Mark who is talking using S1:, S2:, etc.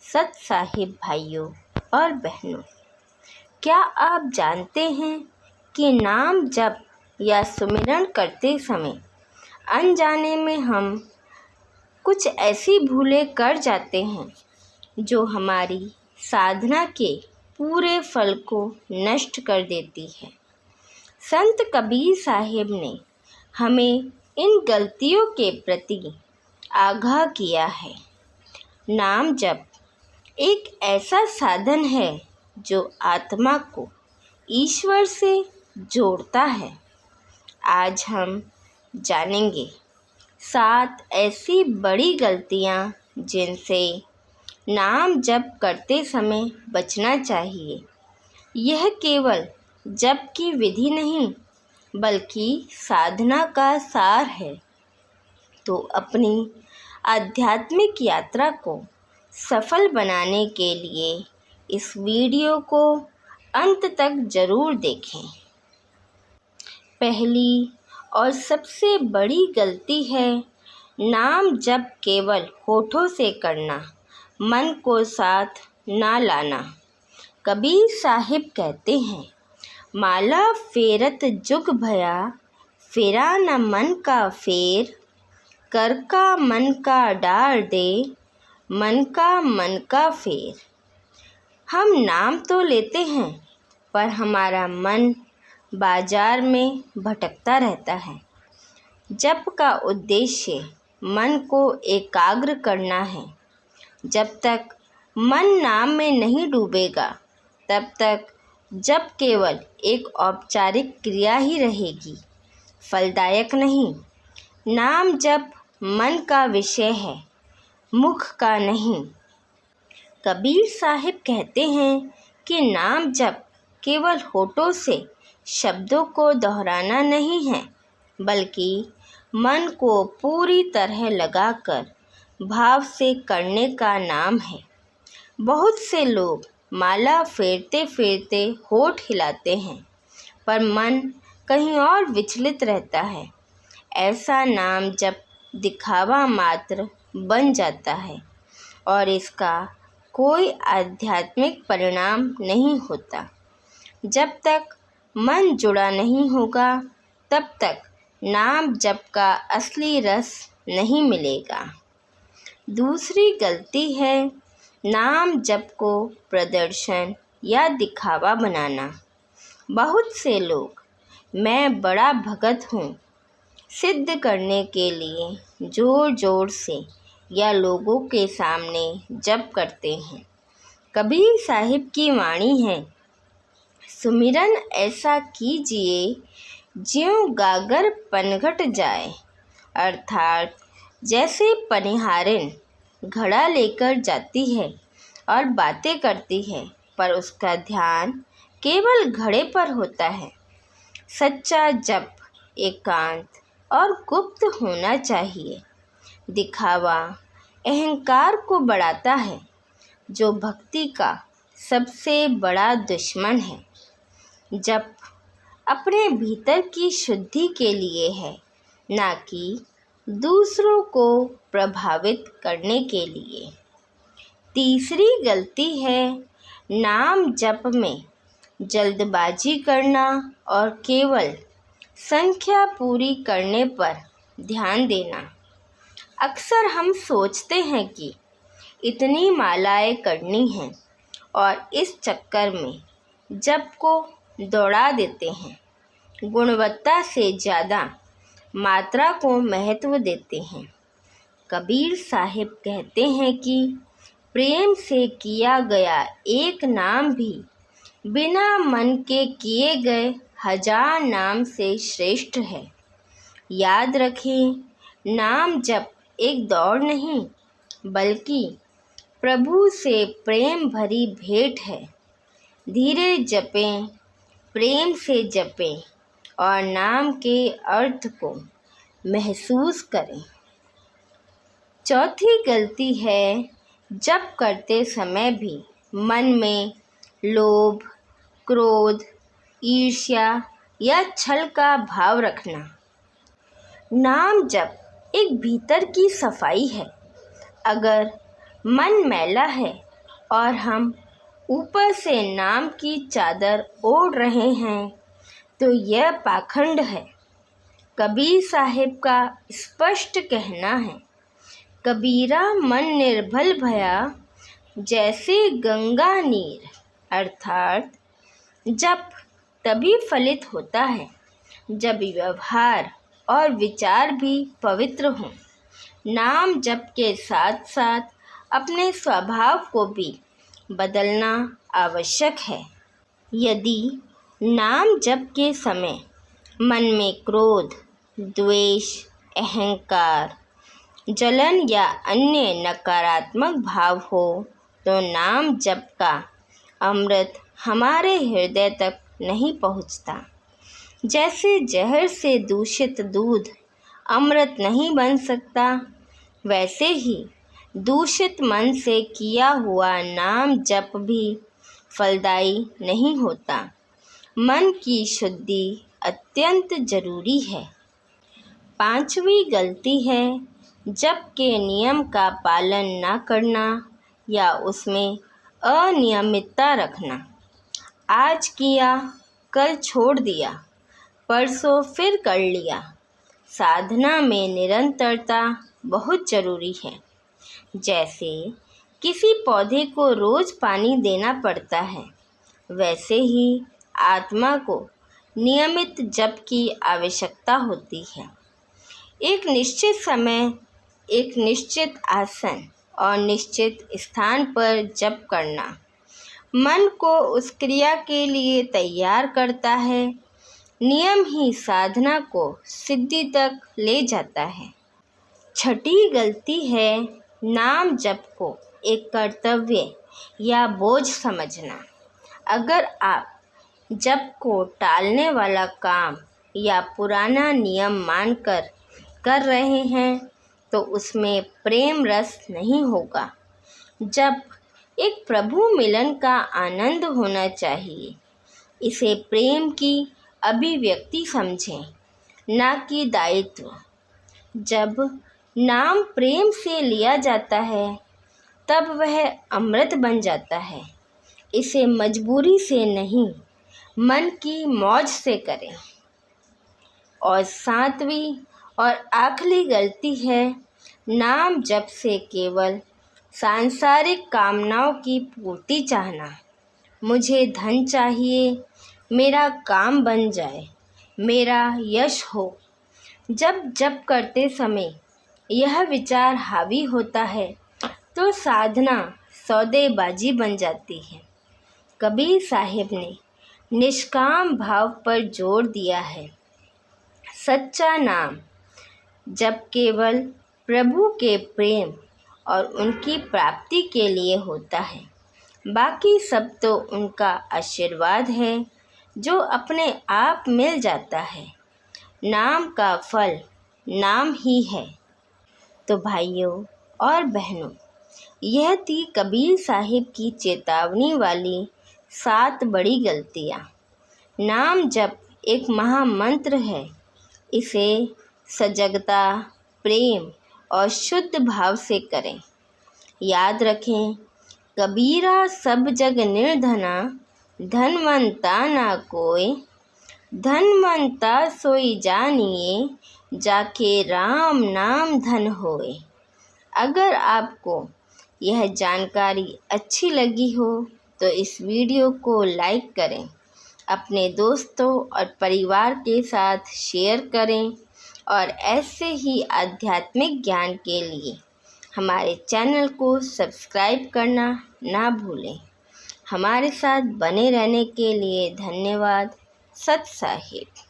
S1: सत साहिब भाइयों और बहनों, क्या आप जानते हैं कि नाम जप या सुमिरन करते समय अनजाने में हम कुछ ऐसी भूलें कर जाते हैं जो हमारी साधना के पूरे फल को नष्ट कर देती है। संत कबीर साहिब ने हमें इन गलतियों के प्रति आगाह किया है। नाम जप एक ऐसा साधन है जो आत्मा को ईश्वर से जोड़ता है। आज हम जानेंगे 7 ऐसी बड़ी गलतियां जिनसे नाम जप करते समय बचना चाहिए। यह केवल जप की विधि नहीं बल्कि साधना का सार है। तो अपनी आध्यात्मिक यात्रा को सफल बनाने के लिए इस वीडियो को अंत तक ज़रूर देखें। पहली और सबसे बड़ी गलती है नाम जप केवल होठों से करना, मन को साथ ना लाना। कबीर साहिब कहते हैं, माला फेरत जुग भया, फेरा न मन का फेर, कर का मन का डार दे, मन का फेर। हम नाम तो लेते हैं पर हमारा मन बाजार में भटकता रहता है। जप का उद्देश्य मन को एकाग्र करना है। जब तक मन नाम में नहीं डूबेगा तब तक जप केवल एक औपचारिक क्रिया ही रहेगी, फलदायक नहीं। नाम जप मन का विषय है, मुख का नहीं। कबीर साहिब कहते हैं कि नाम जप केवल होठों से शब्दों को दोहराना नहीं है बल्कि मन को पूरी तरह लगाकर भाव से करने का नाम है। बहुत से लोग माला फेरते फेरते होठ हिलाते हैं पर मन कहीं और विचलित रहता है। ऐसा नाम जप दिखावा मात्र बन जाता है और इसका कोई आध्यात्मिक परिणाम नहीं होता। जब तक मन जुड़ा नहीं होगा तब तक नाम जप का असली रस नहीं मिलेगा। दूसरी गलती है नाम जप को प्रदर्शन या दिखावा बनाना। बहुत से लोग मैं बड़ा भगत हूँ सिद्ध करने के लिए जोर जोर से या लोगों के सामने जप करते हैं। कबीर साहिब की वाणी है, सुमिरन ऐसा कीजिए ज्यों गागर पनघट जाए, अर्थात जैसे पनिहारिन घड़ा लेकर जाती है और बातें करती है पर उसका ध्यान केवल घड़े पर होता है। सच्चा जप एकांत और गुप्त होना चाहिए। दिखावा अहंकार को बढ़ाता है जो भक्ति का सबसे बड़ा दुश्मन है। जप अपने भीतर की शुद्धि के लिए है, ना कि दूसरों को प्रभावित करने के लिए। तीसरी गलती है नाम जप में जल्दबाजी करना और केवल संख्या पूरी करने पर ध्यान देना। अक्सर हम सोचते हैं कि इतनी मालाएं करनी हैं और इस चक्कर में जप को दौड़ा देते हैं। गुणवत्ता से ज़्यादा मात्रा को महत्व देते हैं। कबीर साहिब कहते हैं कि प्रेम से किया गया एक नाम भी बिना मन के किए गए 1000 नाम से श्रेष्ठ है। याद रखें, नाम जप एक दौड़ नहीं बल्कि प्रभु से प्रेम भरी भेंट है। धीरे जपें, प्रेम से जपें और नाम के अर्थ को महसूस करें। चौथी गलती है जप करते समय भी मन में लोभ, क्रोध, ईर्ष्या या छल का भाव रखना। नाम जप एक भीतर की सफाई है। अगर मन मैला है और हम ऊपर से नाम की चादर ओढ़ रहे हैं तो यह पाखंड है। कबीर साहिब का स्पष्ट कहना है, कबीरा मन निर्भल भया जैसे गंगा नीर, अर्थात जप तभी फलित होता है जब व्यवहार और विचार भी पवित्र हों। नाम जप के साथ साथ अपने स्वभाव को भी बदलना आवश्यक है। यदि नाम जप के समय मन में क्रोध, द्वेष, अहंकार, जलन या अन्य नकारात्मक भाव हो तो नाम जप का अमृत हमारे हृदय तक नहीं पहुँचता। जैसे जहर से दूषित दूध अमृत नहीं बन सकता, वैसे ही दूषित मन से किया हुआ नाम जप भी फलदायी नहीं होता। मन की शुद्धि अत्यंत जरूरी है। 5वीं गलती है जप के नियम का पालन न करना या उसमें अनियमितता रखना। आज किया, कल छोड़ दिया, परसों फिर कर लिया। साधना में निरंतरता बहुत ज़रूरी है। जैसे किसी पौधे को रोज़ पानी देना पड़ता है, वैसे ही आत्मा को नियमित जप की आवश्यकता होती है। एक निश्चित समय, एक निश्चित आसन और निश्चित स्थान पर जप करना मन को उस क्रिया के लिए तैयार करता है। नियम ही साधना को सिद्धि तक ले जाता है। 6ठी गलती है नाम जप को एक कर्तव्य या बोझ समझना। अगर आप जप को टालने वाला काम या पुराना नियम मानकर कर रहे हैं तो उसमें प्रेम रस नहीं होगा। जप एक प्रभु मिलन का आनंद होना चाहिए। इसे प्रेम की अभिव्यक्ति समझें, न कि दायित्व। जब नाम प्रेम से लिया जाता है तब वह अमृत बन जाता है। इसे मजबूरी से नहीं, मन की मौज से करें। और 7वीं और आखिरी गलती है नाम जप से केवल सांसारिक कामनाओं की पूर्ति चाहना। मुझे धन चाहिए, मेरा काम बन जाए, मेरा यश हो। जब जप करते समय यह विचार हावी होता है तो साधना सौदेबाजी बन जाती है। कबीर साहिब ने निष्काम भाव पर जोर दिया है। सच्चा नाम जब केवल प्रभु के प्रेम और उनकी प्राप्ति के लिए होता है, बाकी सब तो उनका आशीर्वाद है जो अपने आप मिल जाता है। नाम का फल नाम ही है। तो भाइयों और बहनों, यह थी कबीर साहिब की चेतावनी वाली 7 बड़ी गलतियाँ। नाम जप एक महामंत्र है। इसे सजगता, प्रेम और शुद्ध भाव से करें। याद रखें, कबीरा सब जग निर्धना, धनवंता ना कोय, धनवंता सोई जानिए, जाके राम नाम धन होए। अगर आपको यह जानकारी अच्छी लगी हो तो इस वीडियो को लाइक करें, अपने दोस्तों और परिवार के साथ शेयर करें और ऐसे ही आध्यात्मिक ज्ञान के लिए हमारे चैनल को सब्सक्राइब करना ना भूलें। हमारे साथ बने रहने के लिए धन्यवाद। सत साहिब।